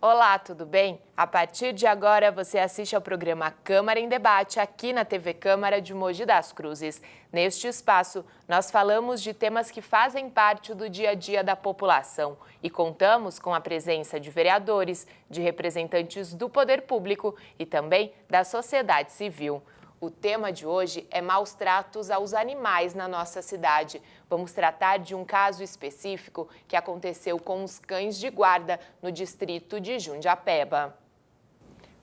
Olá, tudo bem? A partir de agora você assiste ao programa Câmara em Debate aqui na TV Câmara de Mogi das Cruzes. Neste espaço, nós falamos de temas que fazem parte do dia a dia da população e contamos com a presença de vereadores, de representantes do poder público e também da sociedade civil. O tema de hoje é maus tratos aos animais na nossa cidade. Vamos tratar de um caso específico que aconteceu com os cães de guarda no distrito de Jundiapeba.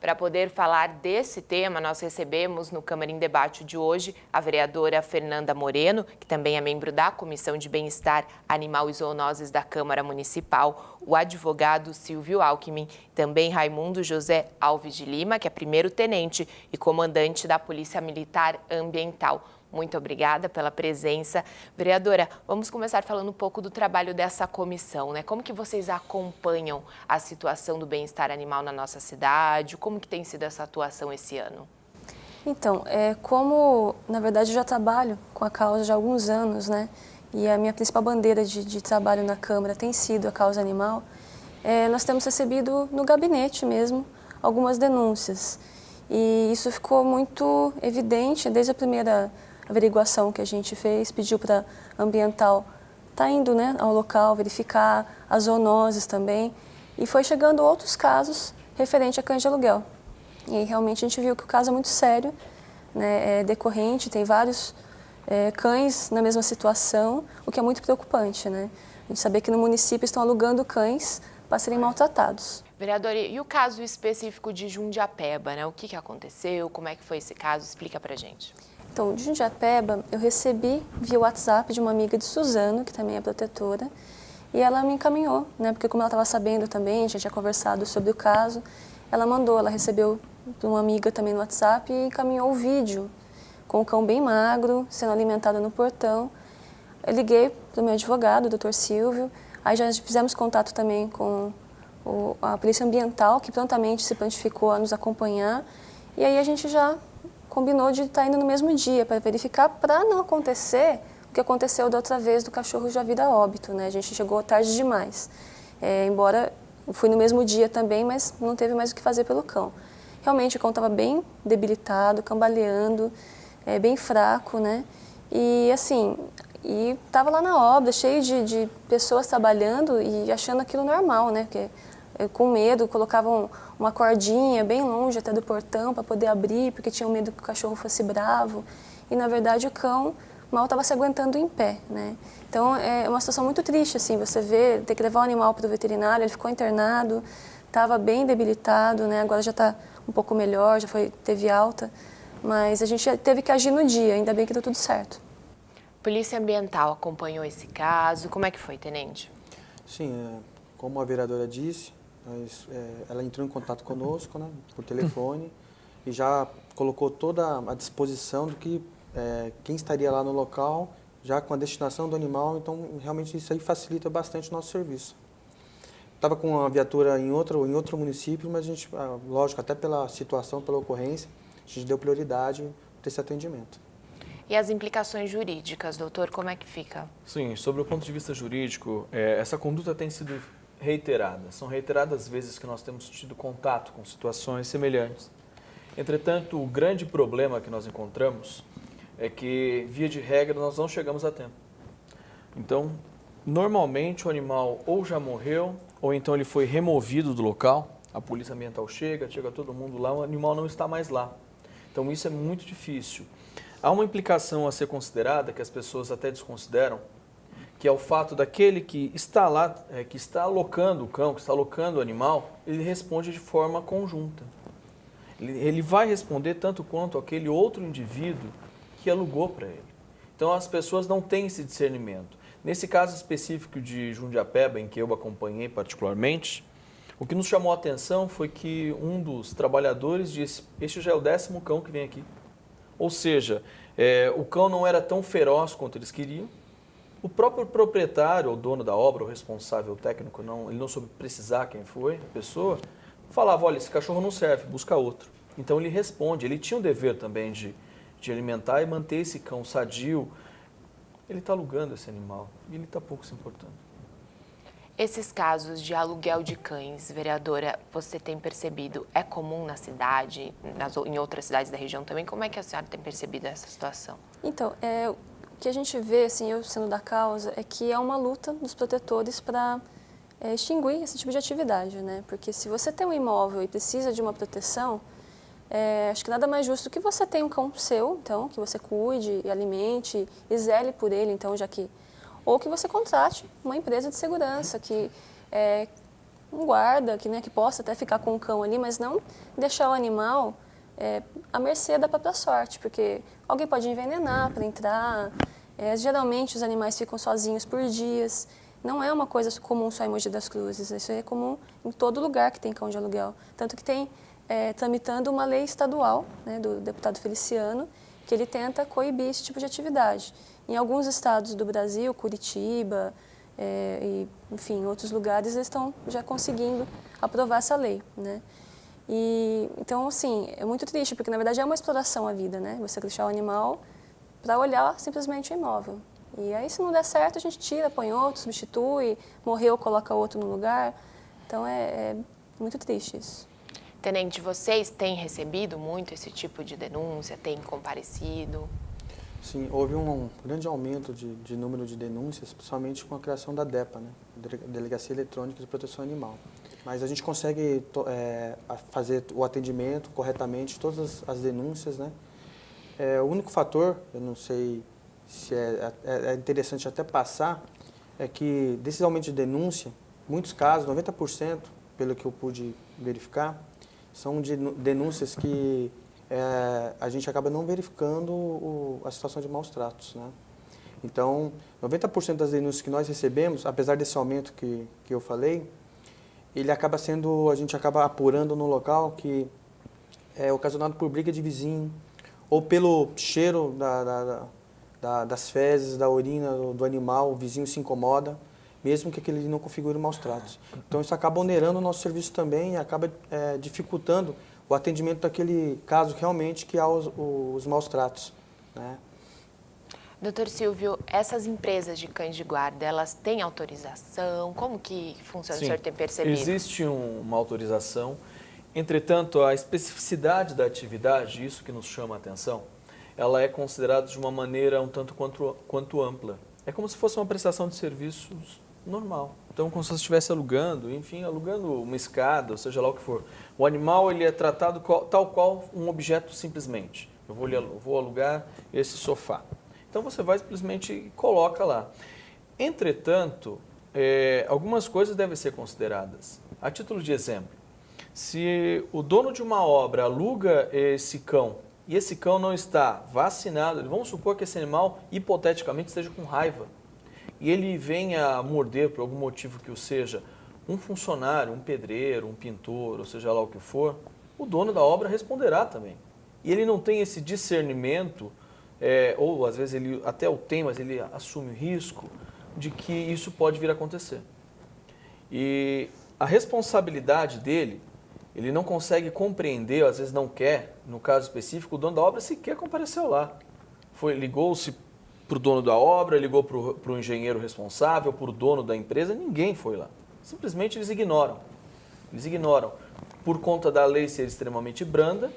Para poder falar desse tema, nós recebemos no Câmara em Debate de hoje a vereadora Fernanda Moreno, que também é membro da Comissão de Bem-Estar Animal e Zoonoses da Câmara Municipal, o advogado Silvio Alckmin, também Raimundo José Alves de Lima, que é primeiro-tenente e comandante da Polícia Militar Ambiental. Muito obrigada pela presença. Vereadora, vamos começar falando um pouco do trabalho dessa comissão, né? Como que vocês acompanham a situação do bem-estar animal na nossa cidade? Como que tem sido essa atuação esse ano? Então, como, na verdade, eu já trabalho com a causa já há alguns anos, né? E a minha principal bandeira de trabalho na Câmara tem sido a causa animal, nós temos recebido no gabinete mesmo algumas denúncias. E isso ficou muito evidente desde a primeira averiguação que a gente fez, pediu para a ambiental estar indo, né, ao local, verificar as zoonoses também, e foi chegando outros casos referente a cães de aluguel. E aí, realmente a gente viu que o caso é muito sério, né, é decorrente, tem vários cães na mesma situação, o que é muito preocupante, né? A gente saber que no município estão alugando cães para serem maltratados. Vereadora, e o caso específico de Jundiapeba, né? O que aconteceu? Como é que foi esse caso? Explica pra gente. Então, de Jundiapeba, eu recebi via WhatsApp de uma amiga de Suzano, que também é protetora, e ela me encaminhou, né? Porque como ela estava sabendo também, a gente tinha conversado sobre o caso, ela recebeu de uma amiga também no WhatsApp e encaminhou o vídeo com o cão bem magro, sendo alimentado no portão. Eu liguei para o meu advogado, o Dr. Silvio, aí já fizemos contato também com a Polícia Ambiental, que prontamente se prontificou a nos acompanhar, e aí a gente já combinou de estar indo no mesmo dia para verificar, para não acontecer o que aconteceu da outra vez do cachorro já vir a óbito, né? A gente chegou tarde demais, embora eu fui no mesmo dia também, mas não teve mais o que fazer pelo cão. Realmente o cão estava bem debilitado, cambaleando, bem fraco, né? E assim, estava lá na obra, cheio de pessoas trabalhando e achando aquilo normal, né? Porque com medo, colocavam uma cordinha bem longe até do portão para poder abrir, porque tinham medo que o cachorro fosse bravo. E, na verdade, o cão mal estava se aguentando em pé, né? Então, é uma situação muito triste, assim, você vê, ter que levar o animal para o veterinário, ele ficou internado, estava bem debilitado, né? Agora já está um pouco melhor, teve alta, mas a gente teve que agir no dia, ainda bem que deu tudo certo. Polícia Ambiental acompanhou esse caso, como é que foi, tenente? Sim, como a vereadora disse, ela entrou em contato conosco, né, por telefone, e já colocou toda a disposição do que quem estaria lá no local, já com a destinação do animal, então realmente isso aí facilita bastante o nosso serviço. Estava com uma viatura em outro município, mas a gente, lógico, até pela situação, pela ocorrência, a gente deu prioridade para esse atendimento. E as implicações jurídicas, doutor, como é que fica? Sim, sobre o ponto de vista jurídico, essa conduta tem sido reiterada. São reiteradas vezes que nós temos tido contato com situações semelhantes. Entretanto, o grande problema que nós encontramos é que, via de regra, nós não chegamos a tempo. Então, normalmente o animal ou já morreu, ou então ele foi removido do local, a polícia ambiental chega todo mundo lá, o animal não está mais lá. Então, isso é muito difícil. Há uma implicação a ser considerada, que as pessoas até desconsideram, que é o fato daquele que está lá, que está alocando o cão, que está alocando o animal, ele responde de forma conjunta. Ele vai responder tanto quanto aquele outro indivíduo que alugou para ele. Então as pessoas não têm esse discernimento. Nesse caso específico de Jundiapeba, em que eu acompanhei particularmente, o que nos chamou a atenção foi que um dos trabalhadores disse: este já é o 10º cão que vem aqui. Ou seja, o cão não era tão feroz quanto eles queriam. O próprio proprietário, ou dono da obra, o responsável técnico, ele não soube precisar quem foi a pessoa, falava: olha, esse cachorro não serve, busca outro. Então ele responde, ele tinha o dever também de alimentar e manter esse cão sadio. Ele está alugando esse animal e ele está pouco se importando. Esses casos de aluguel de cães, vereadora, você tem percebido, é comum na cidade, em outras cidades da região também? Como é que a senhora tem percebido essa situação? Então, o que a gente vê, assim, eu sendo da causa, é que é uma luta dos protetores para extinguir esse tipo de atividade, né? Porque se você tem um imóvel e precisa de uma proteção, acho que nada mais justo que você tenha um cão seu, então, que você cuide, alimente e zele por ele, então, já que... Ou que você contrate uma empresa de segurança, que um guarda, que possa até ficar com o cão ali, mas não deixar o animal à mercê da própria sorte, porque alguém pode envenenar para entrar, geralmente os animais ficam sozinhos por dias, não é uma coisa comum só em Mogi das Cruzes, isso é comum em todo lugar que tem cão de aluguel, tanto que tem tramitando uma lei estadual, né, do deputado Feliciano, que ele tenta coibir esse tipo de atividade. Em alguns estados do Brasil, Curitiba, e, enfim, em outros lugares, eles estão já conseguindo aprovar essa lei, né? E, então, assim, é muito triste, porque, na verdade, é uma exploração à vida, né? Você deixar o animal para olhar simplesmente o imóvel. E aí, se não der certo, a gente tira, põe outro, substitui, morreu, coloca outro no lugar. Então, é muito triste isso. Tenente, vocês têm recebido muito esse tipo de denúncia, têm comparecido? Sim, houve um grande aumento de número de denúncias, principalmente com a criação da DEPA, né? Delegacia Eletrônica de Proteção Animal. Mas a gente consegue fazer o atendimento corretamente, todas as denúncias, né? O único fator, eu não sei se é interessante até passar, é que desses aumentos de denúncia, muitos casos, 90%, pelo que eu pude verificar, são de denúncias que a gente acaba não verificando a situação de maus tratos, né? Então, 90% das denúncias que nós recebemos, apesar desse aumento que eu falei, ele acaba sendo, a gente acaba apurando no local que é ocasionado por briga de vizinho, ou pelo cheiro das fezes, da urina do animal, o vizinho se incomoda, mesmo que aquele não configure maus tratos. Então, isso acaba onerando o nosso serviço também e acaba dificultando o atendimento daquele caso realmente que há os maus tratos, né? Doutor Silvio, essas empresas de cães de guarda, elas têm autorização? Como que funciona? Sim, O senhor tem percebido? existe uma autorização, entretanto, a especificidade da atividade, isso que nos chama a atenção, ela é considerada de uma maneira um tanto quanto ampla. É como se fosse uma prestação de serviços normal. Então, como se você estivesse alugando, enfim, alugando uma escada, ou seja lá o que for. O animal ele é tratado tal qual um objeto simplesmente. Eu vou alugar esse sofá. Então, você vai simplesmente e coloca lá. Entretanto, algumas coisas devem ser consideradas. A título de exemplo, se o dono de uma obra aluga esse cão e esse cão não está vacinado, vamos supor que esse animal, hipoteticamente, esteja com raiva, e ele venha a morder, por algum motivo que o seja, um funcionário, um pedreiro, um pintor, ou seja lá o que for, o dono da obra responderá também. E ele não tem esse discernimento, ou às vezes ele até o tem, mas ele assume o risco de que isso pode vir a acontecer. E a responsabilidade dele, ele não consegue compreender, ou às vezes não quer, no caso específico, o dono da obra sequer compareceu lá. Ligou-se para o dono da obra, ligou para o engenheiro responsável, para o dono da empresa, ninguém foi lá. Simplesmente eles ignoram. Eles ignoram. Por conta da lei ser extremamente branda,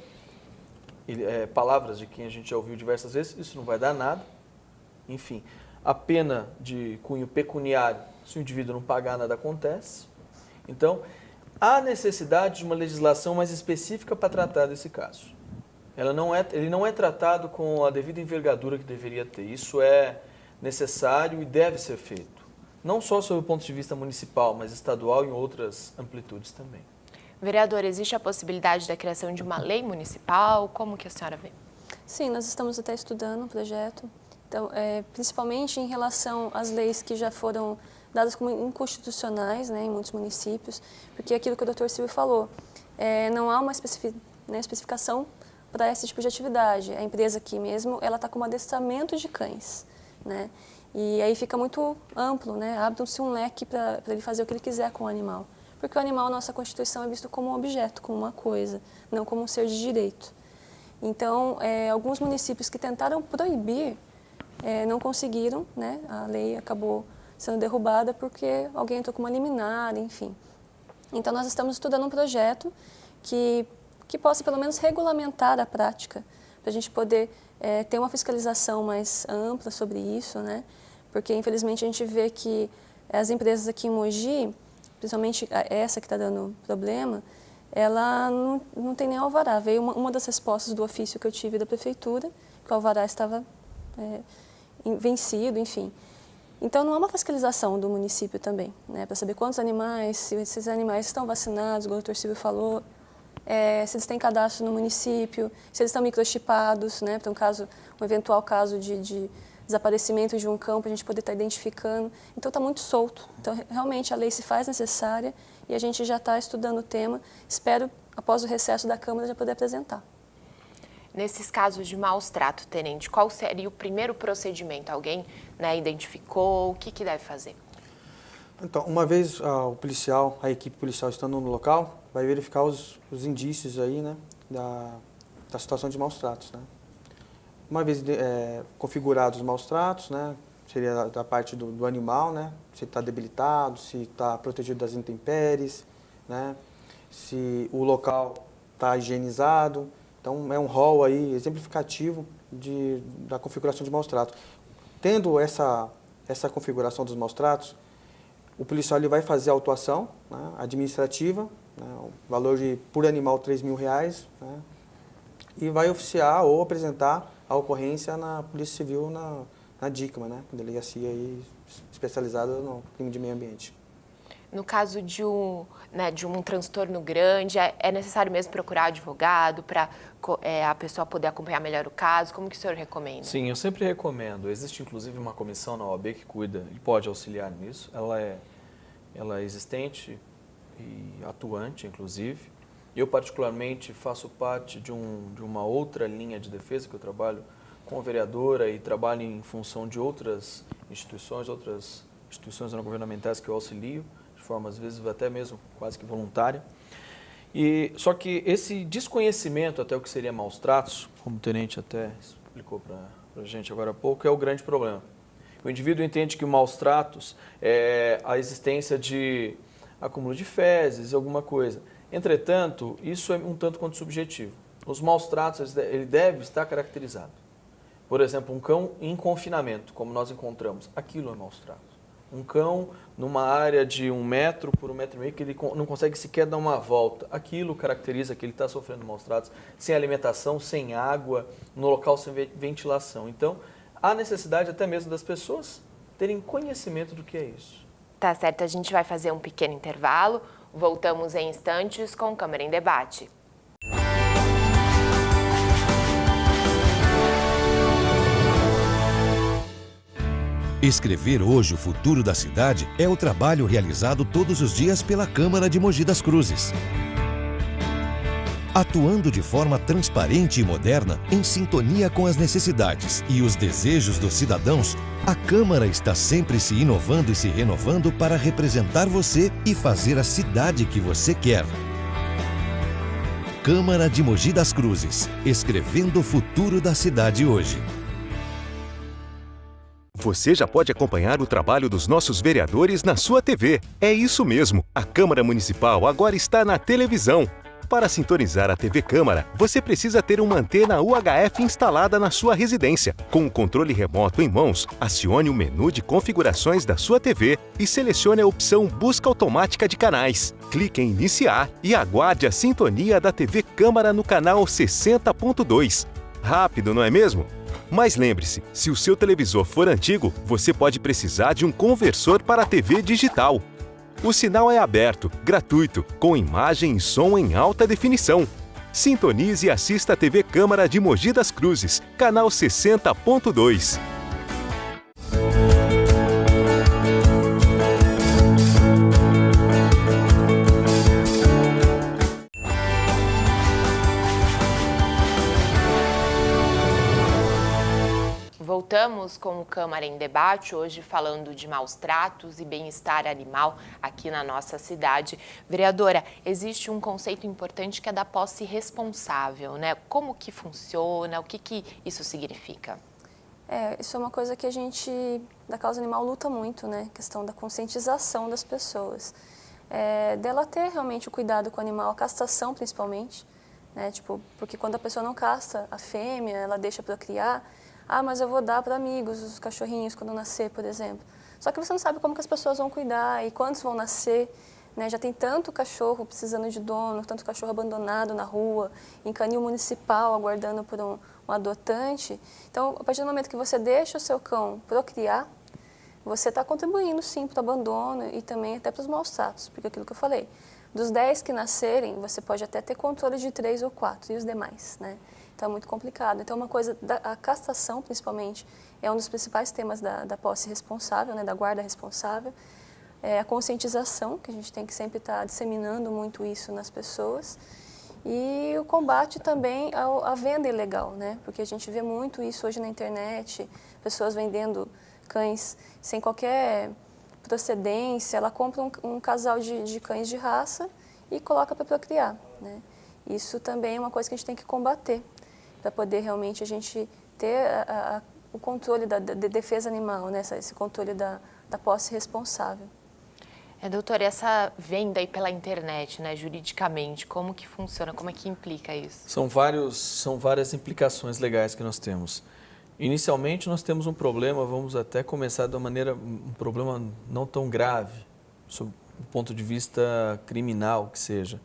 palavras de quem a gente já ouviu diversas vezes, isso não vai dar nada. Enfim, a pena de cunho pecuniário, se o indivíduo não pagar, nada acontece. Então, há necessidade de uma legislação mais específica para tratar desse caso. Ele não é tratado com a devida envergadura que deveria ter. Isso é necessário e deve ser feito. Não só sob o ponto de vista municipal, mas estadual e em outras amplitudes também. Vereador, existe a possibilidade da criação de uma lei municipal? Como que a senhora vê? Sim, nós estamos até estudando o projeto. Então, principalmente em relação às leis que já foram dadas como inconstitucionais, né, em muitos municípios, porque aquilo que o doutor Silvio falou, não há uma especificação para esse tipo de atividade. A empresa aqui mesmo, ela está com um adestramento de cães, né? E aí fica muito amplo, né? Abre-se um leque para ele fazer o que ele quiser com o animal. Porque o animal, nossa Constituição, é visto como um objeto, como uma coisa, não como um ser de direito. Então, alguns municípios que tentaram proibir, não conseguiram, né? A lei acabou sendo derrubada porque alguém entrou com uma liminar, enfim. Então, nós estamos estudando um projeto que possa, pelo menos, regulamentar a prática, para a gente poder ter uma fiscalização mais ampla sobre isso, né? Porque, infelizmente, a gente vê que as empresas aqui em Mogi, principalmente essa que está dando problema, ela não tem nem alvará. Veio uma das respostas do ofício que eu tive da prefeitura, que o alvará estava vencido, enfim. Então, não há uma fiscalização do município também, né, para saber quantos animais, se esses animais estão vacinados, igual o doutor Silvio falou, se eles têm cadastro no município, se eles estão microchipados, né, para um eventual caso de desaparecimento de um cão, para a gente poder estar identificando. Então, está muito solto. Então, realmente, a lei se faz necessária e a gente já está estudando o tema. Espero, após o recesso da Câmara, já poder apresentar. Nesses casos de maus tratos, tenente, qual seria o primeiro procedimento? Alguém, né, identificou? O que deve fazer? Então, uma vez a equipe policial estando no local, vai verificar os indícios aí, né, da situação de maus tratos, né. Uma vez configurados os maus tratos, né, seria da parte do animal, né, se está debilitado, se está protegido das intempéries, né, se o local está higienizado. Então, é um rol aí exemplificativo da configuração de maus tratos. Tendo essa configuração dos maus tratos, o policial ele vai fazer a autuação, né, administrativa, né, o valor por animal R$3.000, né, e vai oficiar ou apresentar a ocorrência na Polícia Civil, na DICMA, né, delegacia aí especializada no crime de meio ambiente. No caso de um transtorno grande, é necessário mesmo procurar advogado para a pessoa poder acompanhar melhor o caso? Como que o senhor recomenda? Sim, eu sempre recomendo. Existe, inclusive, uma comissão na OAB que cuida e pode auxiliar nisso. Ela é existente e atuante, inclusive. Eu, particularmente, faço parte de uma outra linha de defesa, que eu trabalho com a vereadora e trabalho em função de outras instituições não governamentais que eu auxilio, de forma, às vezes, até mesmo quase que voluntária. Só que esse desconhecimento até o que seria maus tratos, como o tenente até explicou para a gente agora há pouco, é o grande problema. O indivíduo entende que maus tratos é a existência de acúmulo de fezes, alguma coisa. Entretanto, isso é um tanto quanto subjetivo. Os maus tratos, ele deve estar caracterizado. Por exemplo, um cão em confinamento, como nós encontramos, aquilo é maus tratos. Um cão numa área de 1 metro por 1,5 metro, que ele não consegue sequer dar uma volta. Aquilo caracteriza que ele está sofrendo maus tratos, sem alimentação, sem água, no local sem ventilação. Então, há necessidade até mesmo das pessoas terem conhecimento do que é isso. Tá certo, a gente vai fazer um pequeno intervalo. Voltamos em instantes com Câmara em Debate. Escrever hoje o futuro da cidade é o trabalho realizado todos os dias pela Câmara de Mogi das Cruzes. Atuando de forma transparente e moderna, em sintonia com as necessidades e os desejos dos cidadãos, a Câmara está sempre se inovando e se renovando para representar você e fazer a cidade que você quer. Câmara de Mogi das Cruzes, escrevendo o futuro da cidade hoje. Você já pode acompanhar o trabalho dos nossos vereadores na sua TV. É isso mesmo, a Câmara Municipal agora está na televisão. Para sintonizar a TV Câmara, você precisa ter uma antena UHF instalada na sua residência. Com o controle remoto em mãos, acione o menu de configurações da sua TV e selecione a opção Busca Automática de Canais. Clique em Iniciar e aguarde a sintonia da TV Câmara no canal 60.2. Rápido, não é mesmo? Mas lembre-se, se o seu televisor for antigo, você pode precisar de um conversor para a TV digital. O sinal é aberto, gratuito, com imagem e som em alta definição. Sintonize e assista a TV Câmara de Mogi das Cruzes, canal 60.2. Voltamos com o Câmara em Debate, hoje falando de maus tratos e bem-estar animal aqui na nossa cidade. Vereadora, existe um conceito importante que é da posse responsável, né? Como que funciona, o que isso significa? Isso é uma coisa que a gente, da causa animal, luta muito, né? Questão da conscientização das pessoas. Dela ter realmente o cuidado com o animal, a castração principalmente, né? Tipo, porque quando a pessoa não castra a fêmea, ela deixa para criar, mas eu vou dar para amigos os cachorrinhos quando nascer, por exemplo. Só que você não sabe como que as pessoas vão cuidar e quantos vão nascer, né? Já tem tanto cachorro precisando de dono, tanto cachorro abandonado na rua, em canil municipal, aguardando por um adotante. Então, a partir do momento que você deixa o seu cão procriar, você está contribuindo, sim, para o abandono e também até para os maus tratos, porque aquilo que eu falei, dos 10 que nascerem, você pode até ter controle de 3 ou 4, e os demais, né? Então, é muito complicado. Então, uma coisa, a castração, principalmente, é um dos principais temas da posse responsável, né, da guarda responsável. A conscientização, que a gente tem que sempre estar disseminando muito isso nas pessoas. E o combate também à venda ilegal, né? Porque a gente vê muito isso hoje na internet, pessoas vendendo cães sem qualquer procedência. Ela compra um casal de cães de raça e coloca para procriar, né? Isso também é uma coisa que a gente tem que combater, para poder realmente a gente ter o controle da defesa animal, né? Esse controle da posse responsável. Doutora, essa venda aí pela internet, né, juridicamente, como que funciona, como é que implica isso? São várias implicações legais que nós temos. Inicialmente, nós temos um problema, vamos até começar um problema não tão grave, sob o ponto de vista criminal que seja.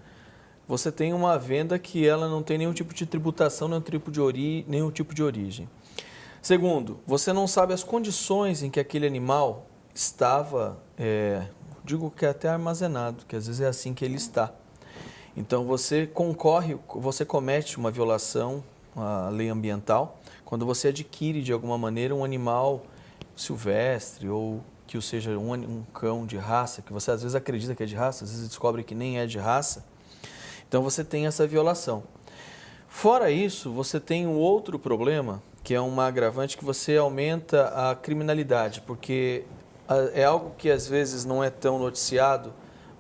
Você tem uma venda que ela não tem nenhum tipo de tributação, nenhum tipo de origem. Segundo, você não sabe as condições em que aquele animal estava, digo que é até armazenado, que às vezes é assim que ele está. Então, você comete uma violação à lei ambiental quando você adquire, de alguma maneira, um animal silvestre ou que seja um cão de raça, que você às vezes acredita que é de raça, às vezes descobre que nem é de raça. Então, você tem essa violação. Fora isso, você tem um outro problema, que é uma agravante que você aumenta a criminalidade, porque é algo que às vezes não é tão noticiado,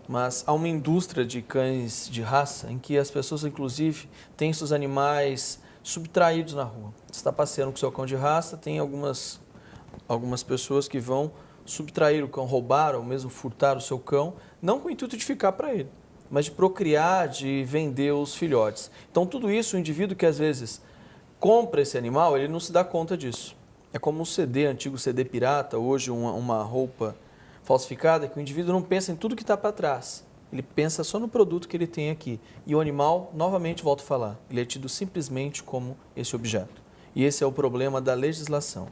mas há uma indústria de cães de raça em que as pessoas, inclusive, têm seus animais subtraídos na rua. Você está passeando com o seu cão de raça, tem algumas pessoas que vão subtrair o cão, roubar ou mesmo furtar o seu cão, não com o intuito de ficar para ele, mas de procriar, de vender os filhotes. Então, tudo isso, o indivíduo que às vezes compra esse animal, ele não se dá conta disso. É como um CD, antigo CD pirata, hoje uma roupa falsificada, que o indivíduo não pensa em tudo que está para trás. Ele pensa só no produto que ele tem aqui. E o animal, novamente, volto a falar, ele é tido simplesmente como esse objeto. E esse é o problema da legislação.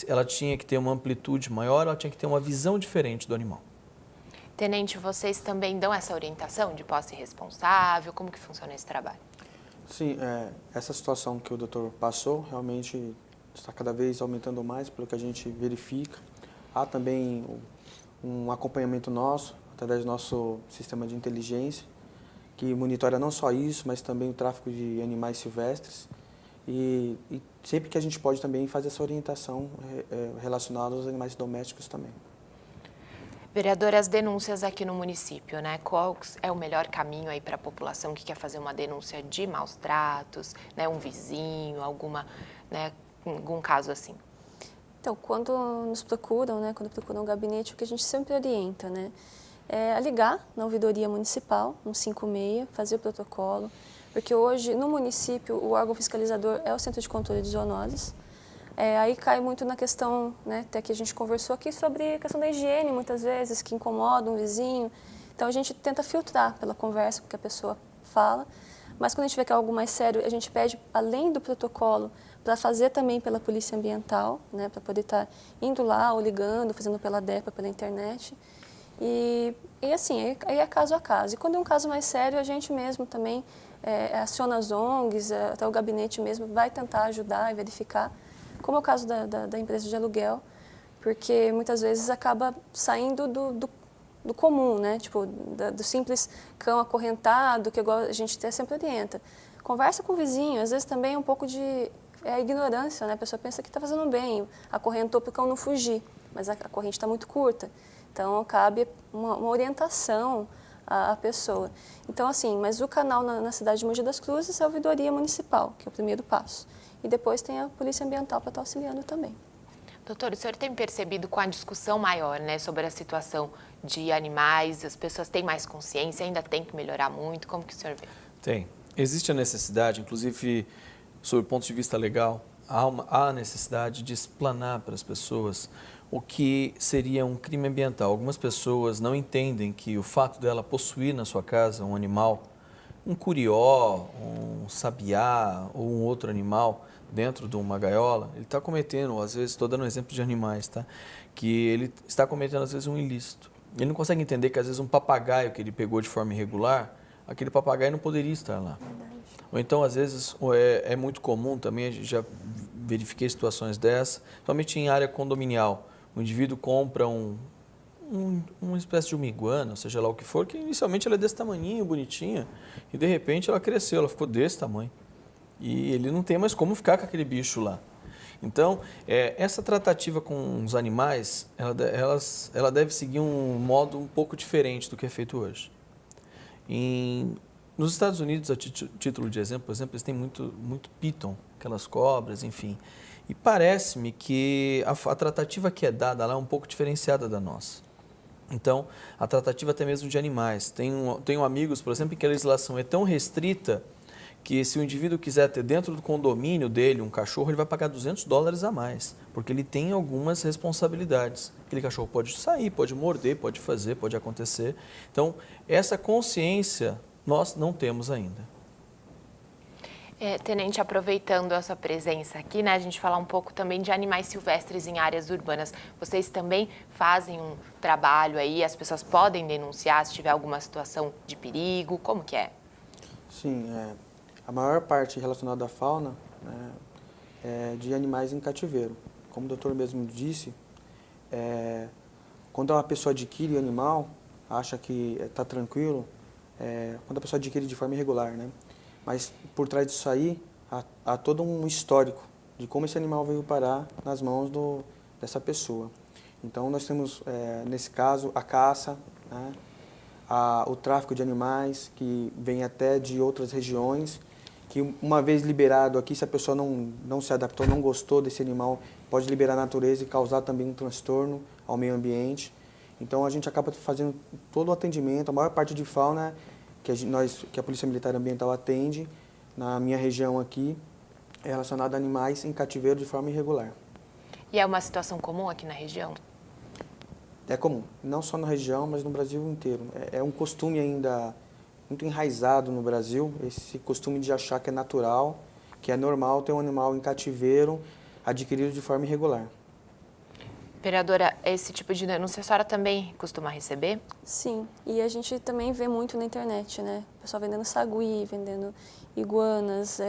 Ela tinha que ter uma amplitude maior, ela tinha que ter uma visão diferente do animal. Tenente, vocês também dão essa orientação de posse responsável? Como que funciona esse trabalho? Sim, essa situação que o doutor passou realmente está cada vez aumentando mais, pelo que a gente verifica. Há também um acompanhamento nosso, através do nosso sistema de inteligência, que monitora não só isso, mas também o tráfico de animais silvestres. E sempre que a gente pode também fazer essa orientação relacionada aos animais domésticos também. Vereadora, as denúncias aqui no município, né? Qual é o melhor caminho aí para a população que quer fazer uma denúncia de maus tratos, né? Um vizinho, algum caso assim? Então, quando nos procuram, né? Quando procuram o gabinete, o que a gente sempre orienta, né? É ligar na ouvidoria municipal, 156, fazer o protocolo, porque hoje no município o órgão fiscalizador é o Centro de Controle de Zoonoses. Aí cai muito na questão, né, até que a gente conversou aqui sobre a questão da higiene, muitas vezes, que incomoda um vizinho. Então, a gente tenta filtrar pela conversa que a pessoa fala, mas quando a gente vê que é algo mais sério, a gente pede, além do protocolo, para fazer também pela Polícia Ambiental, né, para poder estar indo lá ou ligando, fazendo pela DEPA, pela internet. E assim, aí é caso a caso. E quando é um caso mais sério, a gente mesmo também aciona as ONGs, até o gabinete mesmo, vai tentar ajudar e verificar, como é o caso da empresa de aluguel, porque muitas vezes acaba saindo do comum, né? Tipo, do simples cão acorrentado, que igual a gente até sempre orienta. Conversa com o vizinho, às vezes também é um pouco de ignorância, né? A pessoa pensa que está fazendo bem, acorrentou para o cão não fugir, mas a corrente está muito curta. Então, cabe uma orientação à pessoa. Então, assim, mas o canal na cidade de Mogi das Cruzes é a ouvidoria municipal, que é o primeiro passo. E depois tem a Polícia Ambiental para estar auxiliando também. Doutor, o senhor tem percebido com a discussão maior, né, sobre a situação de animais, as pessoas têm mais consciência, ainda tem que melhorar muito, como que o senhor vê? Tem. Existe a necessidade, inclusive, sob o ponto de vista legal, há a necessidade de explanar para as pessoas o que seria um crime ambiental. Algumas pessoas não entendem que o fato dela possuir na sua casa um animal, um curió, um sabiá ou um outro animal dentro de uma gaiola, ele está cometendo, às vezes, estou dando um exemplo de animais, tá? Que ele está cometendo, às vezes, um ilícito. Ele não consegue entender que, às vezes, um papagaio que ele pegou de forma irregular, aquele papagaio não poderia estar lá. Ou então, às vezes, é muito comum também, a gente já verifiquei situações dessas, somente em área condominial. O indivíduo compra uma espécie de uma iguana, seja lá o que for, que inicialmente ela é desse tamanhinho, bonitinha, e de repente ela cresceu, ela ficou desse tamanho. E ele não tem mais como ficar com aquele bicho lá. Então, essa tratativa com os animais, ela deve seguir um modo um pouco diferente do que é feito hoje. Nos Estados Unidos, a título de exemplo, por exemplo, eles têm muito piton, aquelas cobras, enfim. E parece-me que a tratativa que é dada lá é um pouco diferenciada da nossa. Então, a tratativa até mesmo de animais. Tenho amigos, por exemplo, em que a legislação é tão restrita que se o indivíduo quiser ter dentro do condomínio dele um cachorro, ele vai pagar $200 a mais, porque ele tem algumas responsabilidades. Aquele cachorro pode sair, pode morder, pode fazer, pode acontecer. Então, essa consciência nós não temos ainda. Tenente, aproveitando a sua presença aqui, né, a gente falar um pouco também de animais silvestres em áreas urbanas. Vocês também fazem um trabalho aí, as pessoas podem denunciar se tiver alguma situação de perigo, como que é? Sim, a maior parte relacionada à fauna, né, é de animais em cativeiro. Como o doutor mesmo disse, quando uma pessoa adquire o animal, acha que está tranquilo, quando a pessoa adquire de forma irregular, né? Mas por trás disso aí, há todo um histórico de como esse animal veio parar nas mãos dessa pessoa. Então nós temos, nesse caso, a caça, né? O tráfico de animais, que vem até de outras regiões, que uma vez liberado aqui, se a pessoa não se adaptou, não gostou desse animal, pode liberar a natureza e causar também um transtorno ao meio ambiente. Então a gente acaba fazendo todo o atendimento, a maior parte de fauna que a Polícia Militar Ambiental atende na minha região aqui é relacionada a animais em cativeiro de forma irregular. E é uma situação comum aqui na região? É comum, não só na região, mas no Brasil inteiro. É um costume ainda muito enraizado no Brasil, esse costume de achar que é natural, que é normal ter um animal em cativeiro adquirido de forma irregular. Vereadora, esse tipo de denúncia a senhora também costuma receber? Sim, e a gente também vê muito na internet, né? O pessoal vendendo sagui, vendendo iguanas,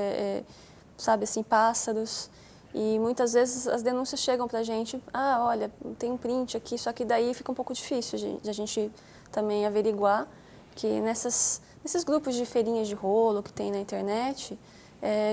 sabe assim, pássaros. E muitas vezes as denúncias chegam pra gente, olha, tem um print aqui, só que daí fica um pouco difícil de a gente também averiguar que nesses grupos de feirinhas de rolo que tem na internet,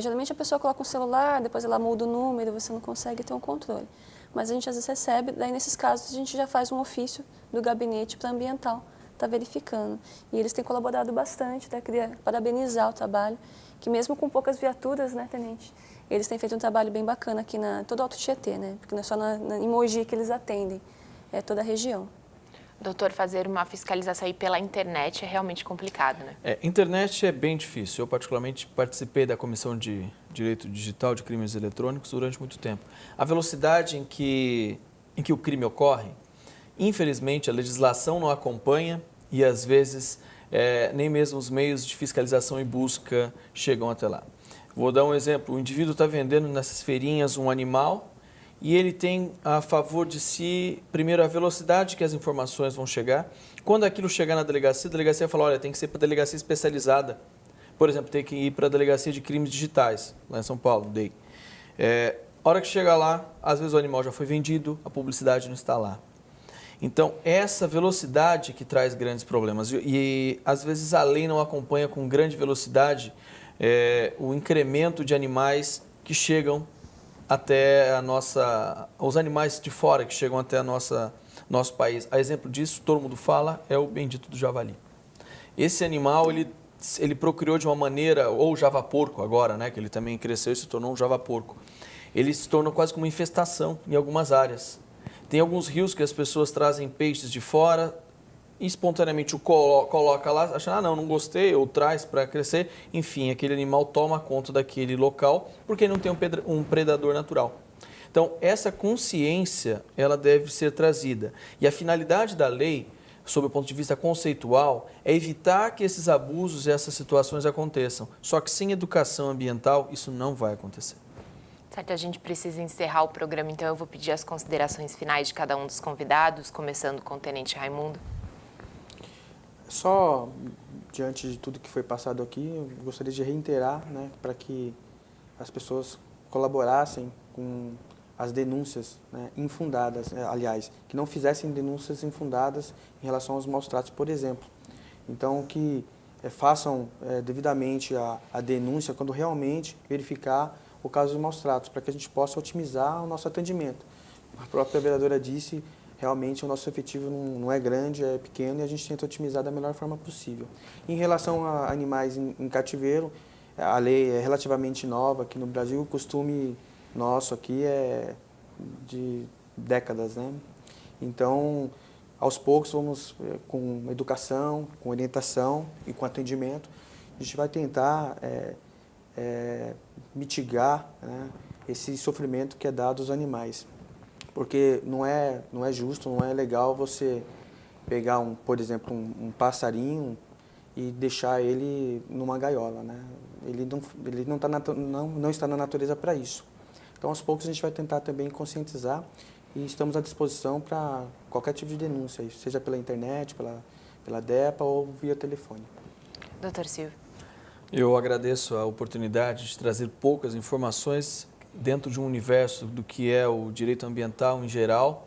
geralmente a pessoa coloca um celular, depois ela muda o número, você não consegue ter um controle. Mas a gente às vezes recebe, daí nesses casos a gente já faz um ofício do gabinete para ambiental, tá verificando. E eles têm colaborado bastante, queria parabenizar o trabalho, que mesmo com poucas viaturas, né, tenente, eles têm feito um trabalho bem bacana aqui todo o Alto Tietê, né, porque não é só em Mogi que eles atendem, é toda a região. Doutor, fazer uma fiscalização aí pela internet é realmente complicado, né? Internet é bem difícil. Eu, particularmente, participei da Comissão de Direito Digital de Crimes Eletrônicos durante muito tempo. A velocidade em que o crime ocorre, infelizmente, a legislação não acompanha e, às vezes, nem mesmo os meios de fiscalização e busca chegam até lá. Vou dar um exemplo. O indivíduo está vendendo nessas feirinhas um animal e ele tem a favor de si, primeiro, a velocidade que as informações vão chegar. Quando aquilo chegar na delegacia, a delegacia fala, olha, tem que ser para a delegacia especializada. Por exemplo, tem que ir para a delegacia de crimes digitais, lá em São Paulo, DEI. A hora que chega lá, às vezes o animal já foi vendido, a publicidade não está lá. Então, essa velocidade que traz grandes problemas. E às vezes a lei não acompanha com grande velocidade o incremento de animais que chegam até os animais de fora que chegam até nosso país. A exemplo disso, todo mundo fala, é o bendito do javali. Esse animal, ele procriou de uma maneira, ou o javaporco agora, né, que ele também cresceu e se tornou um javaporco. eles se tornam quase como uma infestação em algumas áreas. Tem alguns rios que as pessoas trazem peixes de fora, e espontaneamente o coloca lá, achando, não gostei, ou traz para crescer. Enfim, aquele animal toma conta daquele local porque não tem um predador natural. Então, essa consciência, ela deve ser trazida. E a finalidade da lei, sob o ponto de vista conceitual, é evitar que esses abusos e essas situações aconteçam. Só que sem educação ambiental, isso não vai acontecer. Certo, a gente precisa encerrar o programa, então eu vou pedir as considerações finais de cada um dos convidados, começando com o Tenente Raimundo. Só, diante de tudo que foi passado aqui, eu gostaria de reiterar, né, para que as pessoas colaborassem com as denúncias, né, infundadas, aliás, que não fizessem denúncias infundadas em relação aos maus tratos, por exemplo. Então, que façam devidamente a denúncia quando realmente verificar o caso de maus tratos, para que a gente possa otimizar o nosso atendimento. A própria vereadora disse, realmente o nosso efetivo não é grande, é pequeno, e a gente tenta otimizar da melhor forma possível. Em relação a animais em cativeiro, a lei é relativamente nova aqui no Brasil, o costume nosso aqui é de décadas, né? Então, aos poucos, vamos com educação, com orientação e com atendimento, a gente vai tentar mitigar, né, esse sofrimento que é dado aos animais. Porque não é justo, não é legal você pegar, por exemplo, um passarinho e deixar ele numa gaiola, né? Ele não está na natureza para isso. Então, aos poucos, a gente vai tentar também conscientizar e estamos à disposição para qualquer tipo de denúncia, seja pela internet, pela DEPA ou via telefone. Doutor Silvio. Eu agradeço a oportunidade de trazer poucas informações dentro de um universo do que é o direito ambiental em geral.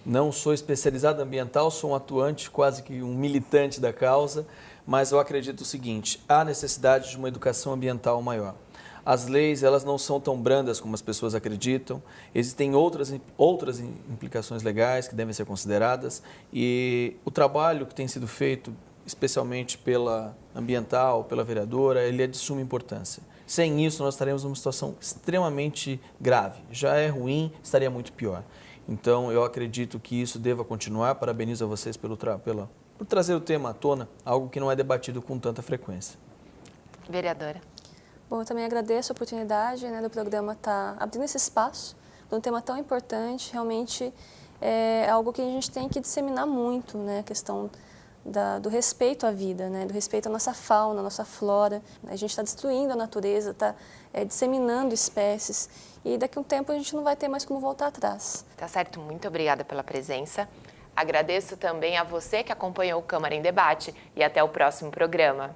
Não sou especializado em ambiental, sou um atuante, quase que um militante da causa, mas eu acredito o seguinte, há necessidade de uma educação ambiental maior. As leis, elas não são tão brandas como as pessoas acreditam, existem outras implicações legais que devem ser consideradas e o trabalho que tem sido feito, especialmente pela ambiental, pela vereadora, ele é de suma importância. Sem isso, nós estaremos numa situação extremamente grave. Já é ruim, estaria muito pior. Então, eu acredito que isso deva continuar. Parabenizo a vocês por trazer o tema à tona, algo que não é debatido com tanta frequência. Vereadora. Bom, eu também agradeço a oportunidade, né, do programa estar abrindo esse espaço de um tema tão importante. Realmente é algo que a gente tem que disseminar muito, né, a questão do respeito à vida, né? Do respeito à nossa fauna, à nossa flora. A gente está destruindo a natureza, está disseminando espécies e daqui a um tempo a gente não vai ter mais como voltar atrás. Tá certo, muito obrigada pela presença. Agradeço também a você que acompanhou o Câmara em Debate e até o próximo programa.